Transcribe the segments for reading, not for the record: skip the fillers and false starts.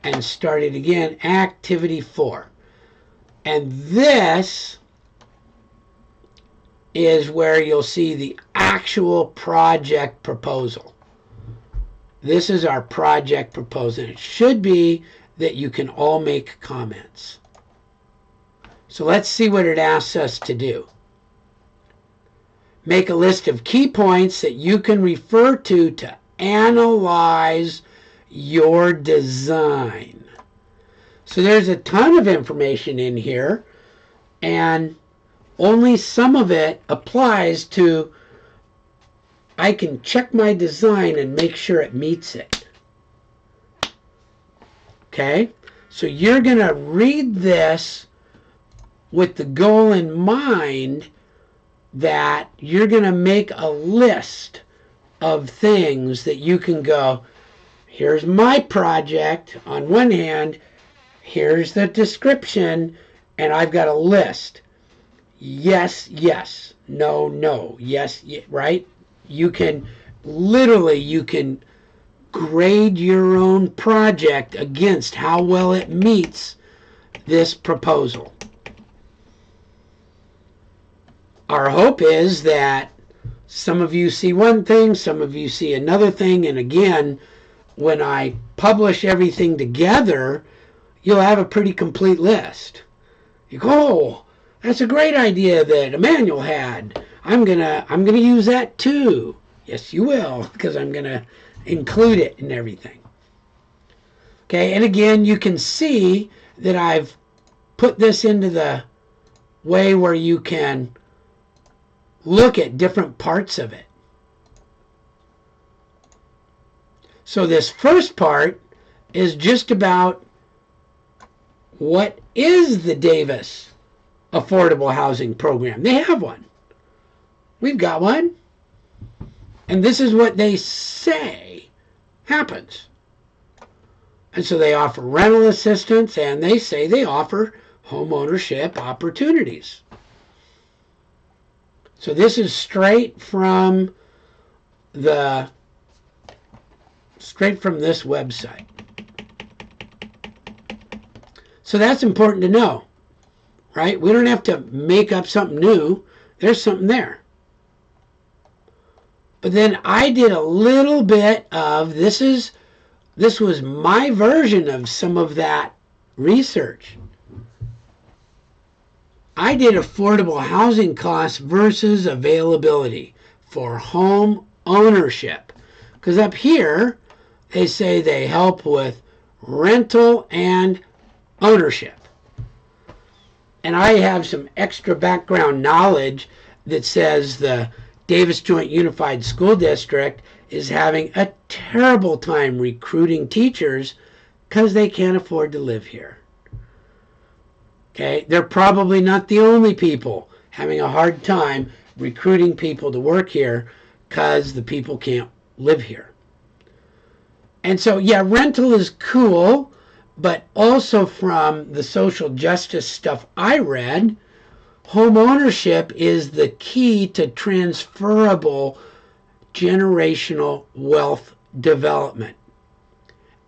and start it again. Activity 4. And this is where you'll see the actual project proposal. This is our project proposal. It should be that you can all make comments. So let's see what it asks us to do. Make a list of key points that you can refer to analyze your design. So there's a ton of information in here, and only some of it applies to, I can check my design and make sure it meets it. Okay? So you're going to read this with the goal in mind that you're going to make a list of things that you can go, here's my project on one hand, here's the description, and I've got a list. Yes, yes, no, no, yes, right? You can grade your own project against how well it meets this proposal. Our hope is that some of you see one thing, some of you see another thing, and again, when I publish everything together, you'll have a pretty complete list. You go, oh, that's a great idea that Emmanuel had. I'm gonna use that too. Yes, you will, because I'm gonna include it in everything. Okay, and again, you can see that I've put this into the way where you can look at different parts of it. So this first part is just about what is the Davis Affordable Housing Program. They have one. We've got one. And this is what they say happens. And so they offer rental assistance, and they say they offer home ownership opportunities. So this is straight from this website. So that's important to know, right? We don't have to make up something new. There's something there. But then I did a little bit of, this was my version of some of that research. I did affordable housing costs versus availability for home ownership. Because up here, they say they help with rental and ownership. And I have some extra background knowledge that says the Davis Joint Unified School District is having a terrible time recruiting teachers because they can't afford to live here. Okay, they're probably not the only people having a hard time recruiting people to work here because the people can't live here. And so, yeah, rental is cool, but also from the social justice stuff I read, home ownership is the key to transferable generational wealth development.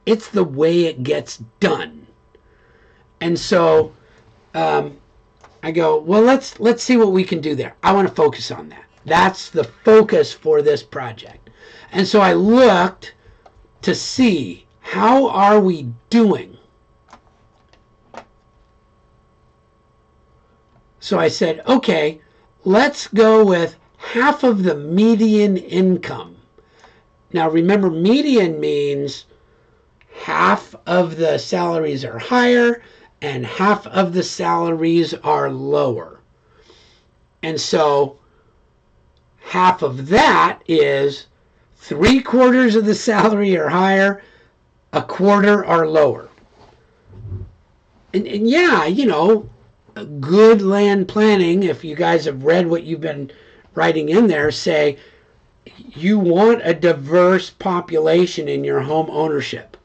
It's the way it gets done. And so I go, well, let's see what we can do there. I want to focus on that. That's the focus for this project. And so I looked to see, how are we doing? So I said, okay, let's go with half of the median income. Now remember, median means half of the salaries are higher and half of the salaries are lower. And so half of that is 3/4 of the salary are higher, 1/4 are lower. And yeah, you know, good land planning, if you guys have read what you've been writing in there, say you want a diverse population in your home ownership.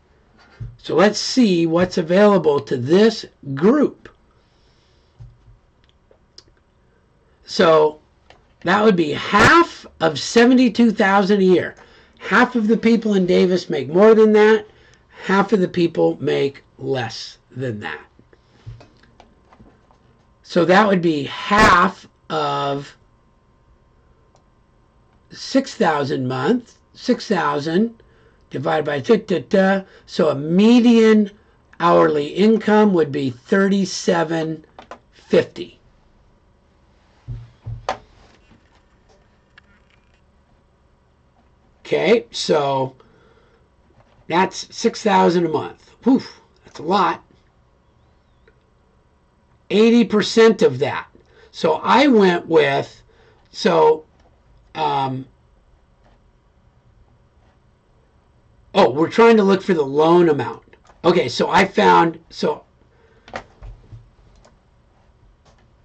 So let's see what's available to this group. So that would be half of $72,000 a year. Half of the people in Davis make more than that. half of the people make less than that. So that would be half of 6,000 a month. 6,000 divided by so a median hourly income would be $37.50. Okay, so that's 6,000 a month. Whew, that's a lot. 80% of that. So I went with, we're trying to look for the loan amount. Okay, so I found,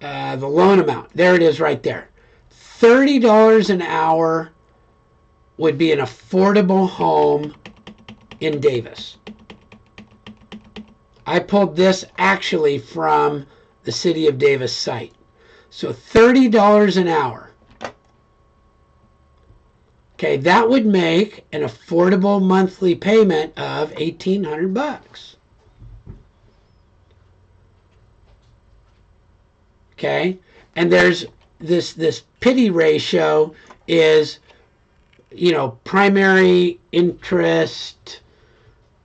the loan amount. There it is right there. $30 an hour would be an affordable home in Davis. I pulled this actually from the City of Davis site. So $30 an hour. Okay, that would make an affordable monthly payment of $1,800. Okay, and there's this pity ratio is, primary interest,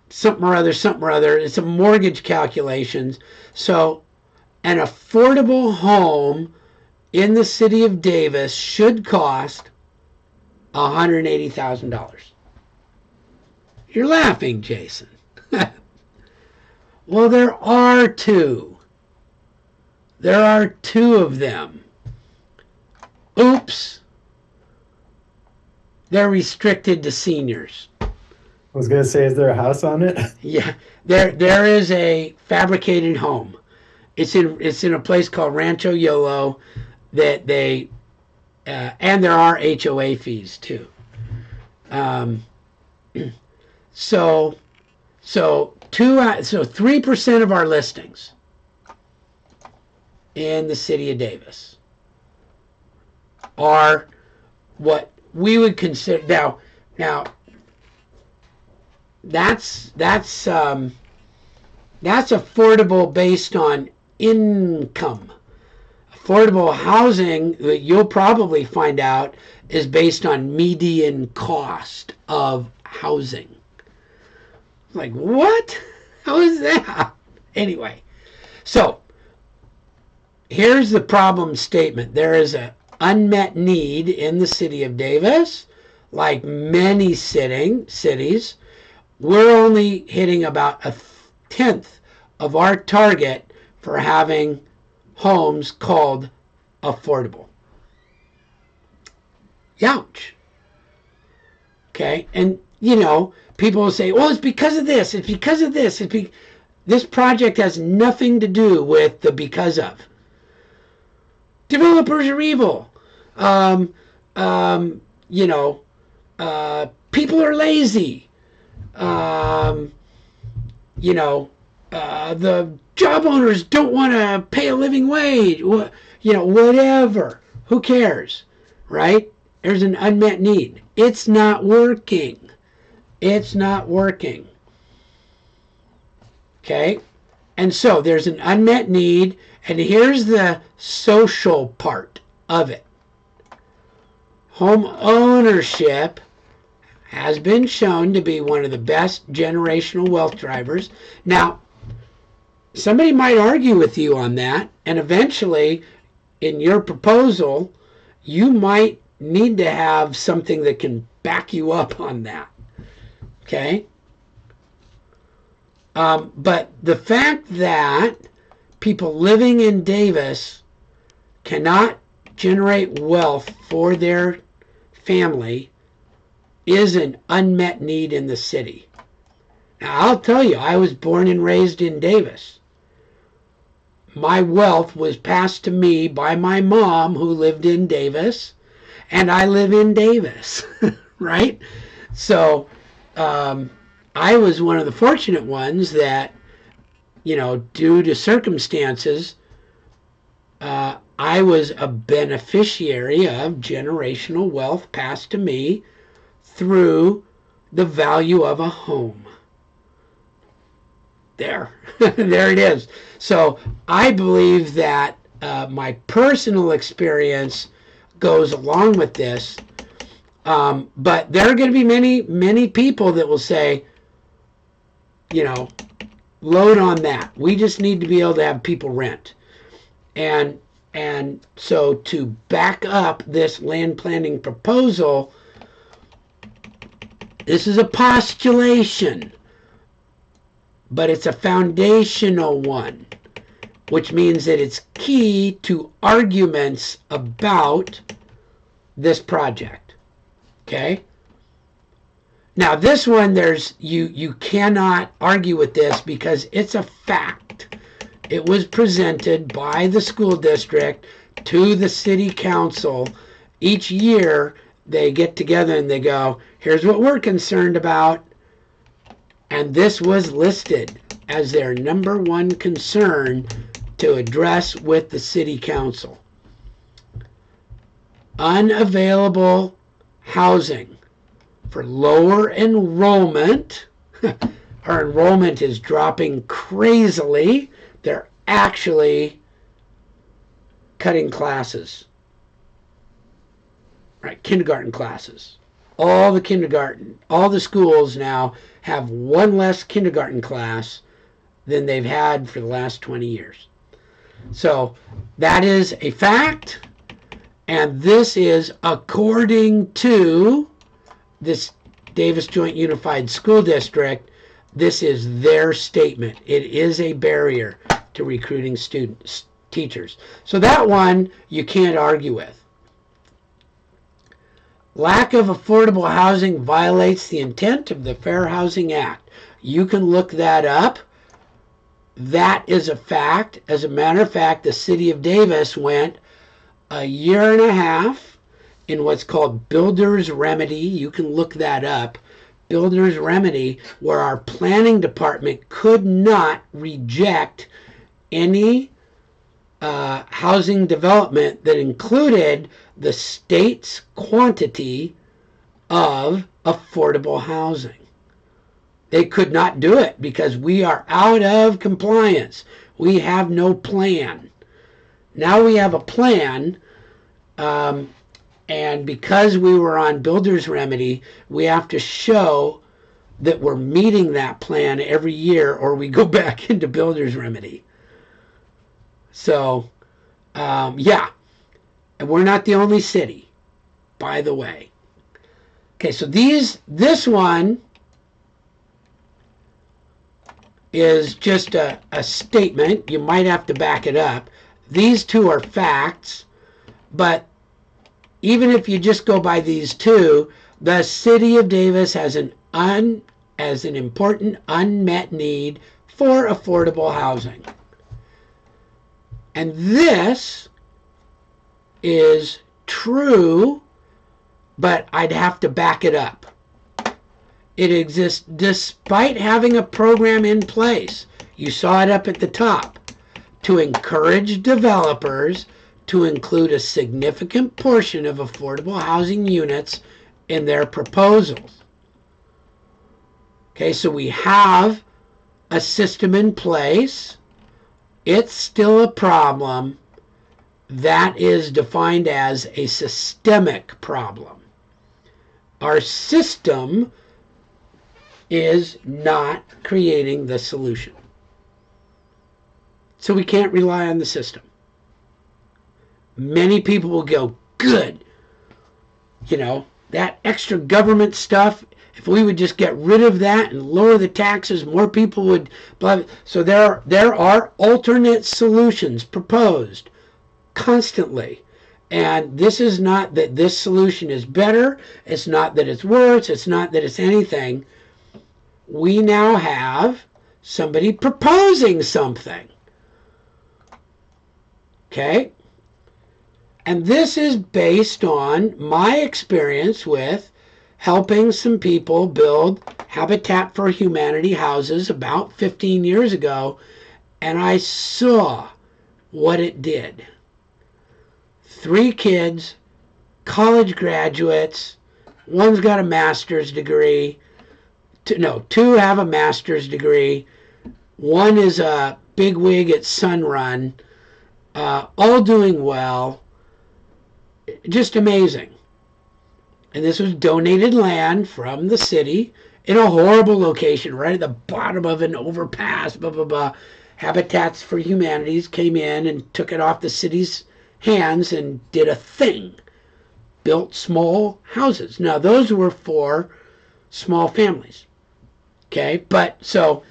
something or other. It's a mortgage calculations. So an affordable home in the City of Davis should cost $180,000. You're laughing, Jason. Well, there are two. There are two of them. Oops. They're restricted to seniors. I was going to say, is there a house on it? Yeah, there is a fabricated home. It's in a place called Rancho Yolo that they and there are HOA fees too. So 3% of our listings in the City of Davis are what we would consider now. That's affordable based on income. Affordable housing, that you'll probably find out, is based on median cost of housing. Like, what? How is that? Anyway, so here's the problem statement. There is an unmet need in the City of Davis. Like many cities, we're only hitting about 1/10 of our target for having homes called affordable. Ouch. Okay, and people will say, well, it's because of this, it's because of this. This project has nothing to do with the because of. Developers are evil. People are lazy. The job owners don't want to pay a living wage. Whatever. Who cares, right? There's an unmet need. It's not working. It's not working. Okay? And so there's an unmet need, and here's the social part of it. Home ownership has been shown to be one of the best generational wealth drivers. Now, somebody might argue with you on that, and eventually, in your proposal, you might need to have something that can back you up on that. Okay? But the fact that people living in Davis cannot generate wealth for their family is an unmet need in the city. Now, I'll tell you, I was born and raised in Davis. My wealth was passed to me by my mom, who lived in Davis, and I live in Davis, right? So I was one of the fortunate ones that, due to circumstances, I was a beneficiary of generational wealth passed to me through the value of a home. There. There it is. So I believe that my personal experience goes along with this. But there are going to be many people that will say, load on that. We just need to be able to have people rent. And so to back up this land planning proposal, this is a postulation, but it's a foundational one, which means that it's key to arguments about this project. Okay? Now this one, you cannot argue with this because it's a fact. It was presented by the school district to the city council. Each year they get together and they go, here's what we're concerned about. And this was listed as their number one concern to address with the city council. Unavailable housing for lower enrollment. Our enrollment is dropping crazily. They're actually cutting classes. Right, kindergarten classes. All the schools now have one less kindergarten class than they've had for the last 20 years. So that is a fact, and this is according to this Davis Joint Unified School District. This is their statement. It is a barrier to recruiting teachers. So that one you can't argue with. Lack of affordable housing violates the intent of the Fair Housing Act. You can look that up. That is a fact. As a matter of fact, the city of Davis went a year and a half in what's called Builder's Remedy. You can look that up. Builder's Remedy, where our planning department could not reject any housing development that included the state's quantity of affordable housing. They could not do it because we are out of compliance. We have no plan. Now we have a plan, and because we were on Builder's Remedy, we have to show that we're meeting that plan every year, or we go back into Builder's Remedy. So, yeah, and we're not the only city, by the way. Okay, so this one is just a statement. You might have to back it up. These two are facts, but even if you just go by these two, the city of Davis has an important unmet need for affordable housing. And this is true, but I'd have to back it up. It exists despite having a program in place. You saw it up at the top, to encourage developers to include a significant portion of affordable housing units in their proposals. Okay, so we have a system in place. It's still a problem. That is defined as a systemic problem. Our system is not creating the solution. So we can't rely on the system. Many people will go, good. That extra government stuff, if we would just get rid of that and lower the taxes, more people would blah. So there are alternate solutions proposed constantly. And this is not that this solution is better. It's not that it's worse. It's not that it's anything. We now have somebody proposing something. Okay? And this is based on my experience with helping some people build Habitat for Humanity houses about 15 years ago, and I saw what it did. 3 kids, college graduates, one's got a master's degree, 2 have a master's degree. One is a bigwig at Sunrun, all doing well. Just amazing. And this was donated land from the city in a horrible location, right at the bottom of an overpass, blah, blah, blah. Habitats for Humanities came in and took it off the city's hands and did a thing. Built small houses. Now, those were for small families. Okay, but so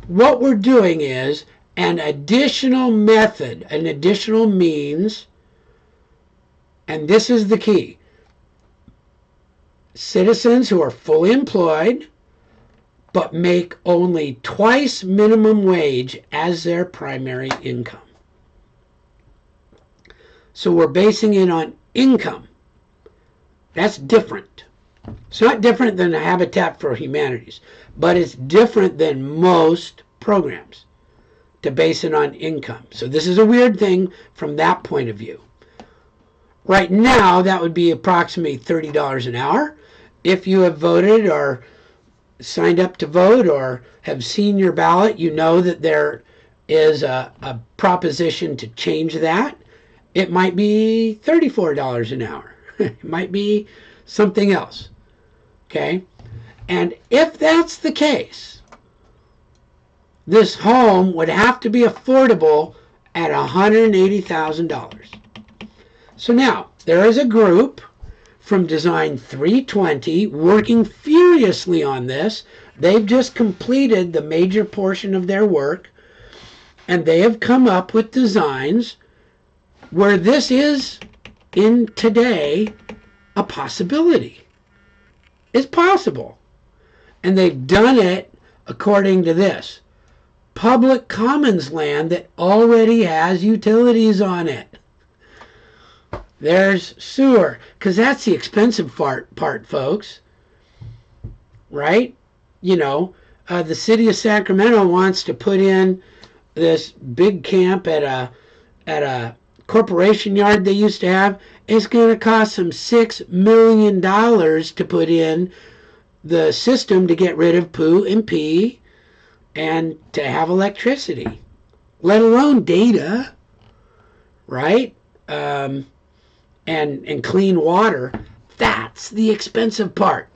what we're doing is an additional method, an additional means, and this is the key. Citizens who are fully employed but make only twice minimum wage as their primary income. So we're basing it on income. That's different. It's not different than the Habitat for Humanities, but it's different than most programs to base it on income. So this is a weird thing from that point of view. Right now, that would be approximately $30 an hour. If you have voted or signed up to vote or have seen your ballot, you know that there is a proposition to change that. It might be $34 an hour. It might be something else. Okay? And if that's the case, this home would have to be affordable at $180,000. So now, there is a group from Design 320 working furiously on this. They've just completed the major portion of their work, and they have come up with designs where this is, in today, a possibility. It's possible. And they've done it according to this. Public commons land that already has utilities on it. There's sewer, because that's the expensive part, folks. Right? You know, the city of Sacramento wants to put in this big camp at a corporation yard they used to have. It's going to cost them $6 million to put in the system to get rid of poo and pee and to have electricity, let alone data, right? And clean water. That's the expensive part.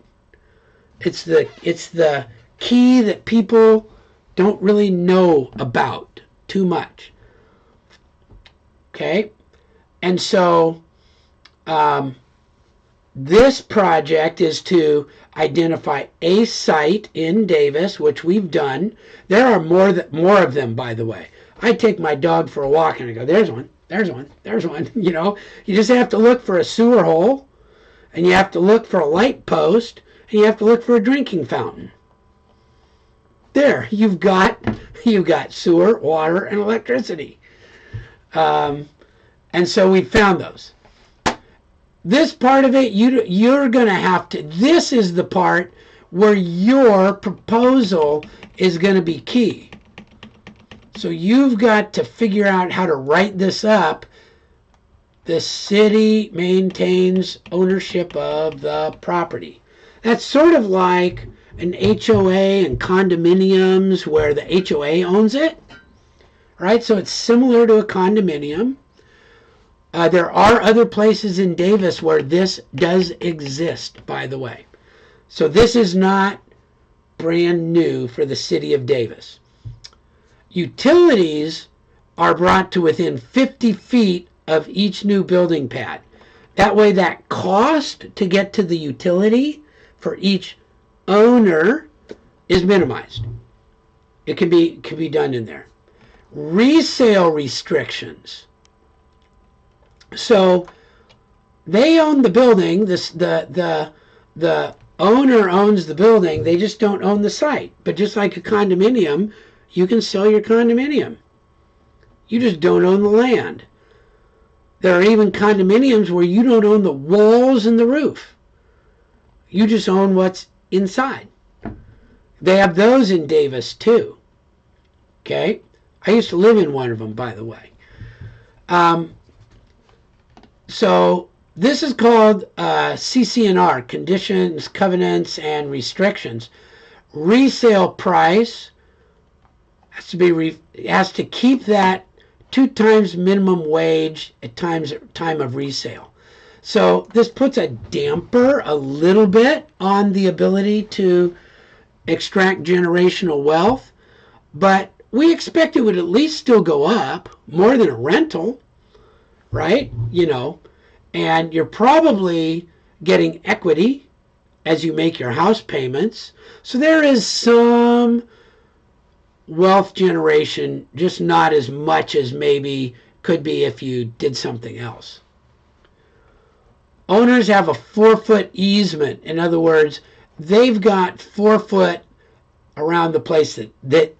It's the key that people don't really know about too much. Okay? And so this project is to identify a site in Davis, which we've done. There are more of them, by the way. I take my dog for a walk and I go, there's one, there's one, there's one. You know, you just have to look for a sewer hole, and you have to look for a light post, and you have to look for a drinking fountain. There, you've got sewer, water, and electricity. And so we found those. This part of it, you're going to have to, this is the part where your proposal is going to be key. So you've got to figure out how to write this up. The city maintains ownership of the property. That's sort of like an HOA and condominiums where the HOA owns it, right? So it's similar to a condominium. There are other places in Davis where this does exist, by the way. So this is not brand new for the city of Davis. Utilities are brought to within 50 feet of each new building pad. That way that cost to get to the utility for each owner is minimized. It can be done in there. Resale restrictions. So they own the building. The owner owns the building. They just don't own the site. But just like a condominium, you can sell your condominium. You just don't own the land. There are even condominiums where you don't own the walls and the roof. You just own what's inside. They have those in Davis too. Okay? I used to live in one of them, by the way. So this is called CC&R, Conditions, Covenants, and Restrictions. Resale price has to keep that 2 times minimum wage at time of resale. So this puts a damper a little bit on the ability to extract generational wealth, but we expect it would at least still go up more than a rental, right? And you're probably getting equity as you make your house payments. So there is some wealth generation, just not as much as maybe could be if you did something else. Owners have a 4-foot easement. In other words, they've got 4 foot around the place that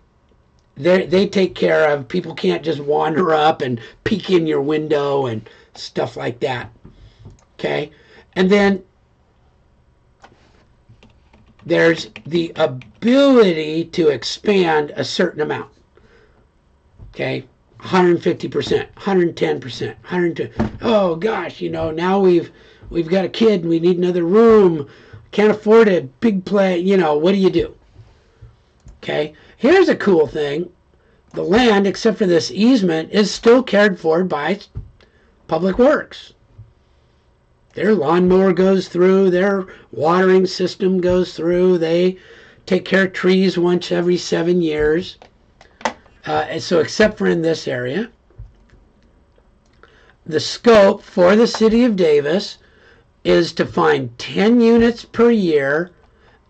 they take care of. People can't just wander up and peek in your window and stuff like that. Okay? And then there's the ability to expand a certain amount. Okay? 150%, 110%, 120. Oh gosh, now we've got a kid and we need another room. Can't afford a big play. What do you do? Okay? Here's a cool thing. The land, except for this easement, is still cared for by Public Works. Their lawnmower goes through, their watering system goes through, they take care of trees once every 7 years. And so except for in this area, the scope for the city of Davis is to find 10 units per year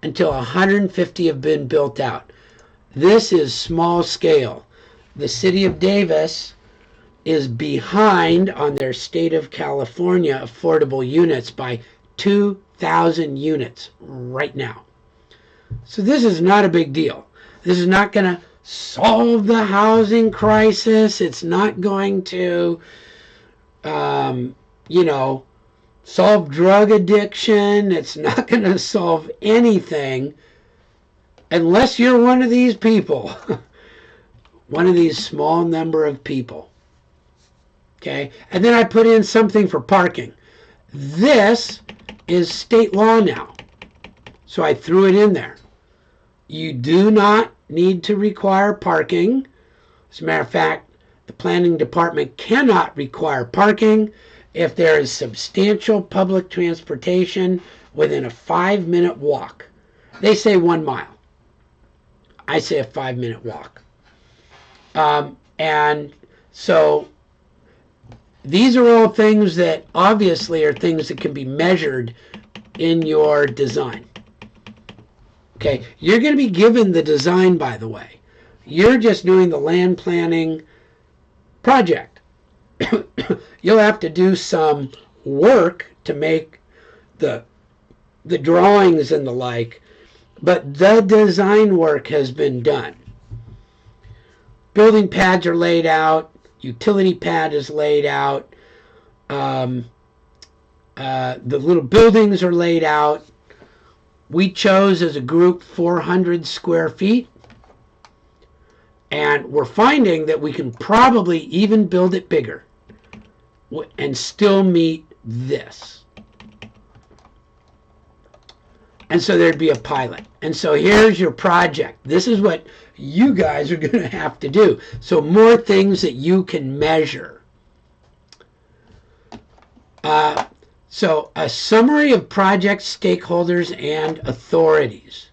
until 150 have been built out. This is small scale. The city of Davis is behind on their state of California affordable units by 2,000 units right now. So this is not a big deal. This is not going to solve the housing crisis. It's not going to, solve drug addiction. It's not going to solve anything unless you're one of these people, one of these small number of people. Okay, and then I put in something for parking. This is state law now, so I threw it in there. You do not need to require parking. As a matter of fact, the planning department cannot require parking if there is substantial public transportation within a 5-minute walk. They say 1 mile. I say a 5-minute walk. And so these are all things that obviously are things that can be measured in your design. Okay, you're going to be given the design, by the way. You're just doing the land planning project. You'll have to do some work to make the drawings and the like, but the design work has been done. Building pads are laid out. Utility pad is laid out. The little buildings are laid out. We chose as a group 400 square feet. And we're finding that we can probably even build it bigger and still meet this. And so there'd be a pilot. And so here's your project. This is what you guys are going to have to do. So more things that you can measure. So a summary of project stakeholders and authorities.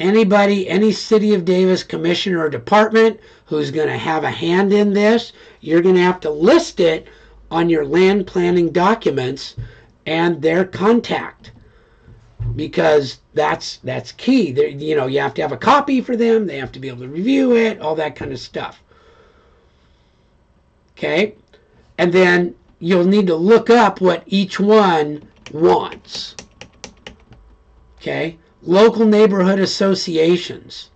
Anybody, any City of Davis commissioner or department who's going to have a hand in this, you're going to have to list it on your land planning documents and their contact, because that's key. You have to have a copy for them. They have to be able to review it, all that kind of stuff. Okay? And then you'll need to look up what each one wants. Okay? Local neighborhood associations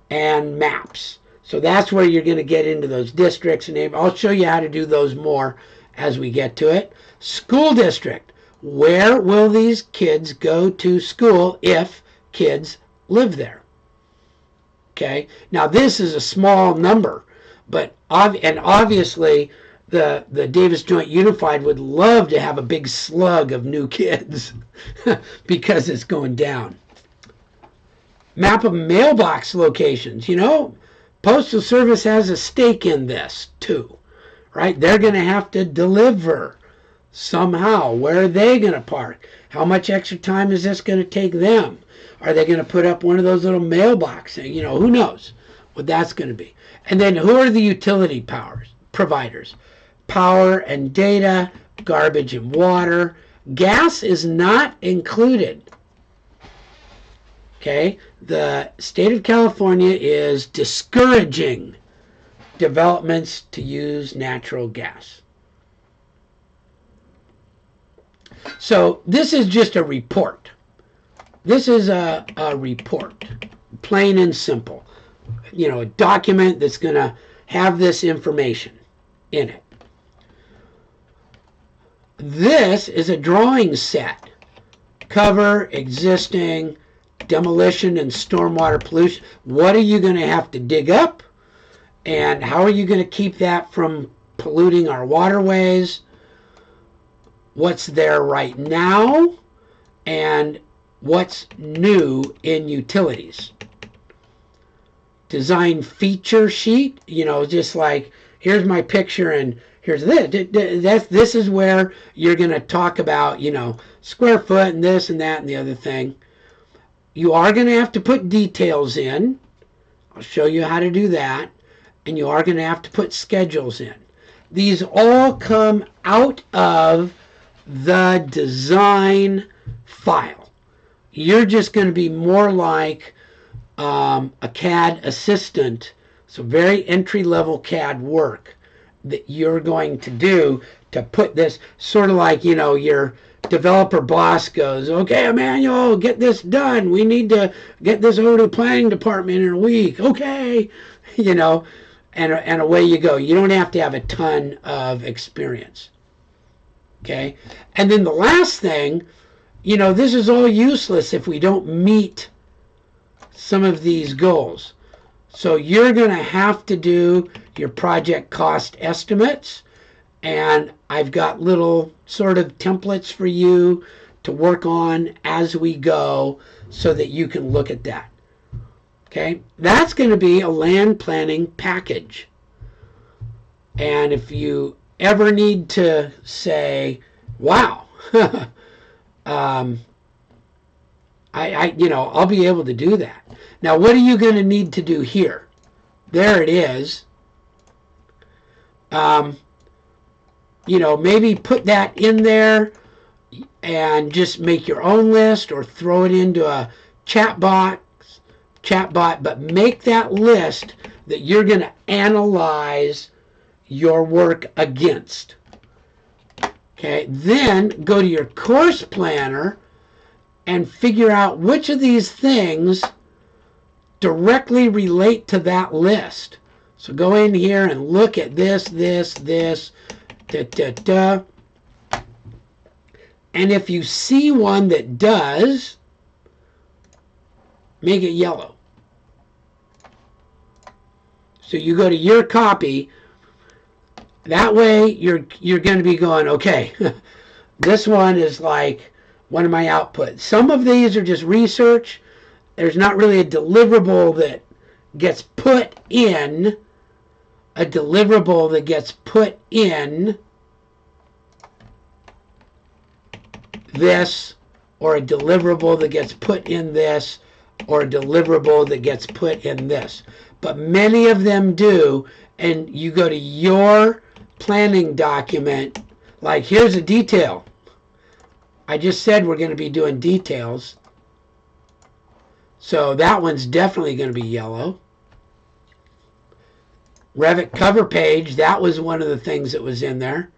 and maps. So that's where you're going to get into those districts. And I'll show you how to do those more as we get to it. School district. Where will these kids go to school if kids live there? Okay. Now this is a small number, but obviously the Davis Joint Unified would love to have a big slug of new kids because it's going down. Map of mailbox locations. Postal Service has a stake in this too, right? They're going to have to deliver somehow. Where are they going to park? How much extra time is this going to take them? Are they going to put up one of those little mailboxes? Who knows what that's going to be. And then who are the utility providers? Power and data, garbage and water. Gas is not included. Okay, the state of California is discouraging developments to use natural gas. So this is just a report. This is a report, plain and simple. A document that's going to have this information in it. This is a drawing set. Cover, existing, demolition and stormwater pollution. What are you going to have to dig up? And how are you going to keep that from polluting our waterways? What's there right now? And what's new in utilities? Design feature sheet, just like, here's my picture and here's this. This is where you're going to talk about, square foot and this and that and the other thing. You are going to have to put details in. I'll show you how to do that. And you are going to have to put schedules in. These all come out of the design file. You're just going to be more like a CAD assistant. So very entry-level CAD work that you're going to do to put this, sort of like, your developer boss goes, okay, Emmanuel, get this done. We need to get this over to the planning department in a week. Okay. And away you go. You don't have to have a ton of experience. Okay. And then the last thing, this is all useless if we don't meet some of these goals. So you're going to have to do your project cost estimates. And I've got little sort of templates for you to work on as we go so that you can look at that. Okay, that's going to be a land planning package. And if you ever need to say, wow, I'll be able to do that. Now, what are you going to need to do here? There it is. Maybe put that in there and just make your own list or throw it into a chatbot, but make that list that you're going to analyze your work against. Okay, then go to your course planner and figure out which of these things directly relate to that list. So go in here and look at this, and if you see one that does, make it yellow. So you go to your copy. That way you're going to be going, okay, this one is like one of my outputs. Some of these are just research. There's not really a deliverable that gets put in. A deliverable that gets put in this, or a deliverable that gets put in this, or a deliverable that gets put in this. But many of them do, and you go to your planning document, like here's a detail. I just said we're going to be doing details. So that one's definitely going to be yellow. Revit cover page, that was one of the things that was in there.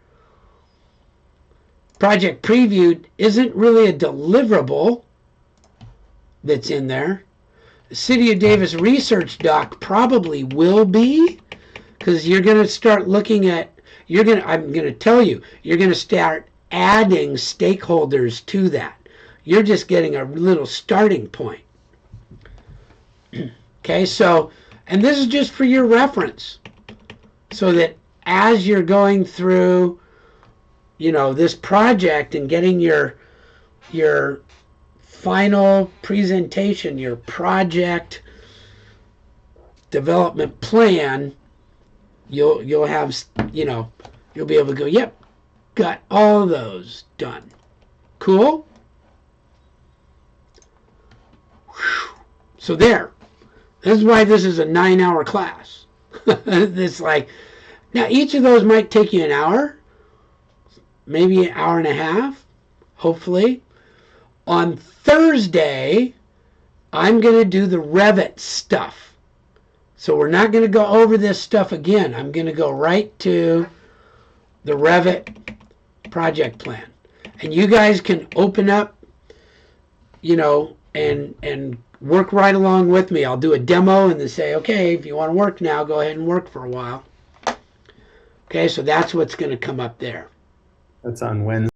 Project preview isn't really a deliverable that's in there. The City of Davis research doc probably will be, because you're going to start looking at, I'm going to tell you, you're going to start adding stakeholders to that. You're just getting a little starting point. Okay, so, and this is just for your reference, so that as you're going through, this project and getting your final presentation, your project development plan, you'll have, you'll be able to go, yep, got all those done. Cool? So there. This is why this is a 9-hour class. It's like, now each of those might take you an hour, maybe an hour and a half, hopefully. On Thursday, I'm going to do the Revit stuff. So we're not going to go over this stuff again. I'm going to go right to the Revit project plan. And you guys can open up, and work right along with me. I'll do a demo and then say, okay, if you want to work now, go ahead and work for a while. Okay, so that's what's going to come up there. That's on Wednesday.